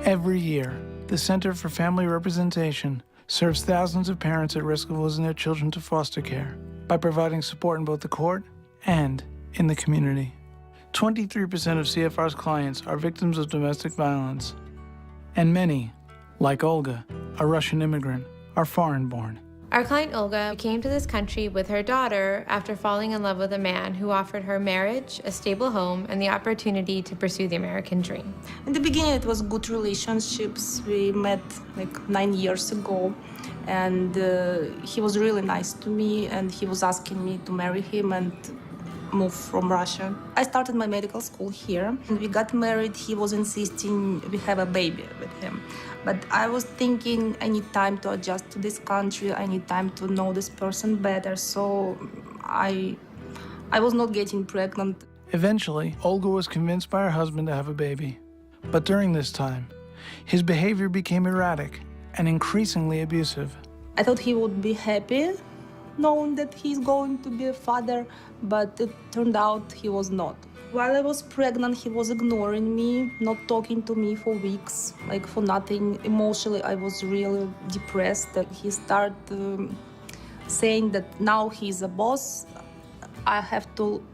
Every year, the Center for Family Representation serves thousands of parents at risk of losing their children to foster care by providing support in both the court and in the community. 23% of CFR's clients are victims of domestic violence, and many, like Olga, a Russian immigrant, are foreign-born. Our client Olga came to this country with her daughter after falling in love with a man who offered her marriage, a stable home, and the opportunity to pursue the American dream. In the beginning, it was good relationships. We met like 9 years ago, and he was really nice to me, and he was asking me to marry him and move from Russia. I started my medical school here. When we got married, he was insisting we have a baby with him. But I was thinking I need time to adjust to this country. I need time to know this person better. So I was not getting pregnant. Eventually, Olga was convinced by her husband to have a baby. But during this time, his behavior became erratic and increasingly abusive. I thought he would be happy knowing that he's going to be a father, but it turned out he was not. While I was pregnant, he was ignoring me, not talking to me for weeks, like for nothing. Emotionally, I was really depressed. That he started saying that now he's a boss, I have to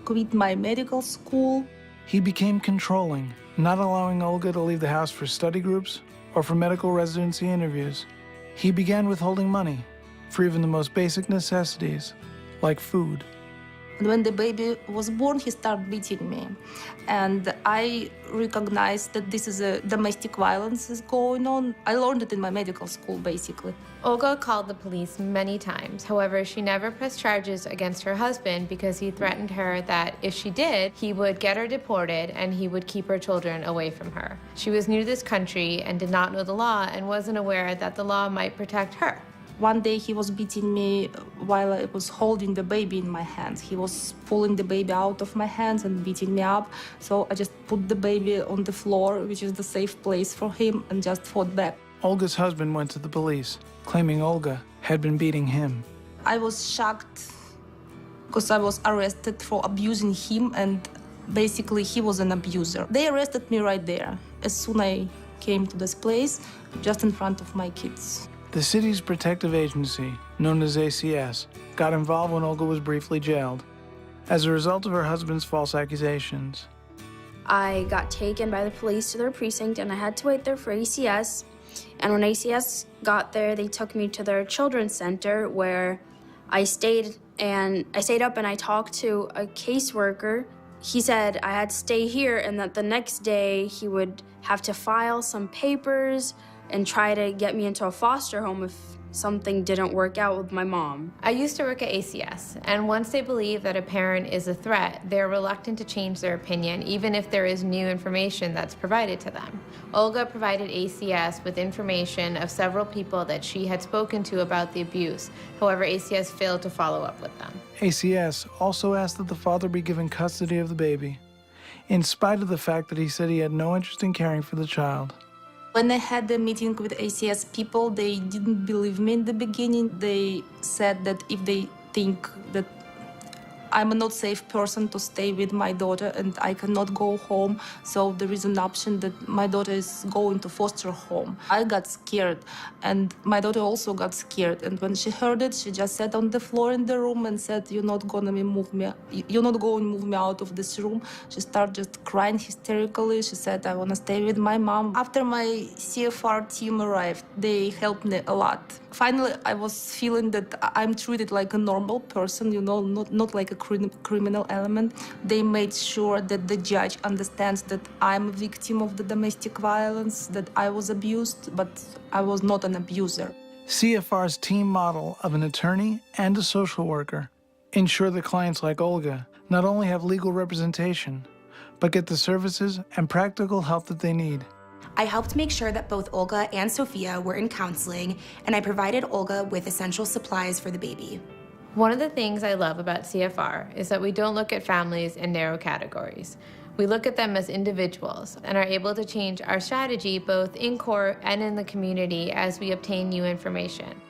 quit my medical school. He became controlling, not allowing Olga to leave the house for study groups or for medical residency interviews. He began withholding money for even the most basic necessities, like food. And when the baby was born, he started beating me. And I recognized that this is a domestic violence is going on. I learned it in my medical school, basically. Olga called the police many times. However, she never pressed charges against her husband because he threatened her that if she did, he would get her deported and he would keep her children away from her. She was new to this country and did not know the law and wasn't aware that the law might protect her. One day he was beating me while I was holding the baby in my hands. He was pulling the baby out of my hands and beating me up. So I just put the baby on the floor, which is the safe place for him, and just fought back. Olga's husband went to the police, claiming Olga had been beating him. I was shocked because I was arrested for abusing him, and basically he was an abuser. They arrested me right there as soon as I came to this place, just in front of my kids. The city's protective agency, known as ACS, got involved when Olga was briefly jailed as a result of her husband's false accusations. I got taken by the police to their precinct and I had to wait there for ACS. And when ACS got there, they took me to their children's center where I stayed up and I talked to a caseworker. He said I had to stay here and that the next day he would have to file some papers and try to get me into a foster home if something didn't work out with my mom. I used to work at ACS, and once they believe that a parent is a threat, they're reluctant to change their opinion, even if there is new information that's provided to them. Olga provided ACS with information of several people that she had spoken to about the abuse. However, ACS failed to follow up with them. ACS also asked that the father be given custody of the baby, in spite of the fact that he said he had no interest in caring for the child. When I had the meeting with ACS people, they didn't believe me in the beginning. They said that if they think that I'm a not safe person to stay with my daughter and I cannot go home, so there is an option that my daughter is going to foster home. I got scared, and my daughter also got scared. And when she heard it, she just sat on the floor in the room and said, you're not going to move me out of this room. She started just crying hysterically. She said, I want to stay with my mom. After my CFR team arrived, they helped me a lot. Finally, I was feeling that I'm treated like a normal person, not like a criminal element. They made sure that the judge understands that I'm a victim of the domestic violence, that I was abused, but I was not an abuser. CFR's team model of an attorney and a social worker ensure that clients like Olga not only have legal representation, but get the services and practical help that they need. I helped make sure that both Olga and Sophia were in counseling, and I provided Olga with essential supplies for the baby. One of the things I love about CFR is that we don't look at families in narrow categories. We look at them as individuals and are able to change our strategy both in court and in the community as we obtain new information.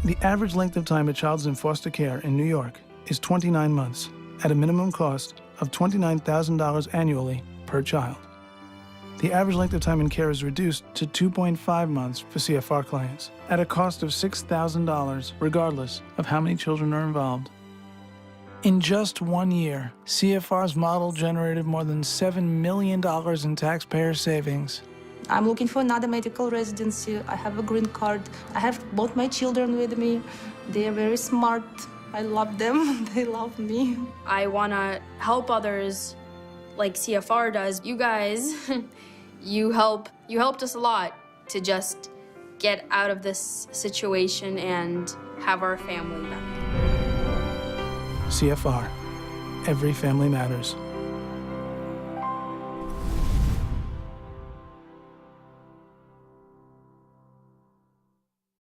The average length of time a child's in foster care in New York is 29 months, at a minimum cost of $29,000 annually per child. The average length of time in care is reduced to 2.5 months for CFR clients, at a cost of $6,000, regardless of how many children are involved. In just 1 year, CFR's model generated more than $7 million in taxpayer savings. I'm looking for another medical residency. I have a green card. I have both my children with me. They are very smart. I love them. They love me. I want to help others like CFR does. You guys, you helped us a lot to just get out of this situation and have our family back. CFR. Every family matters.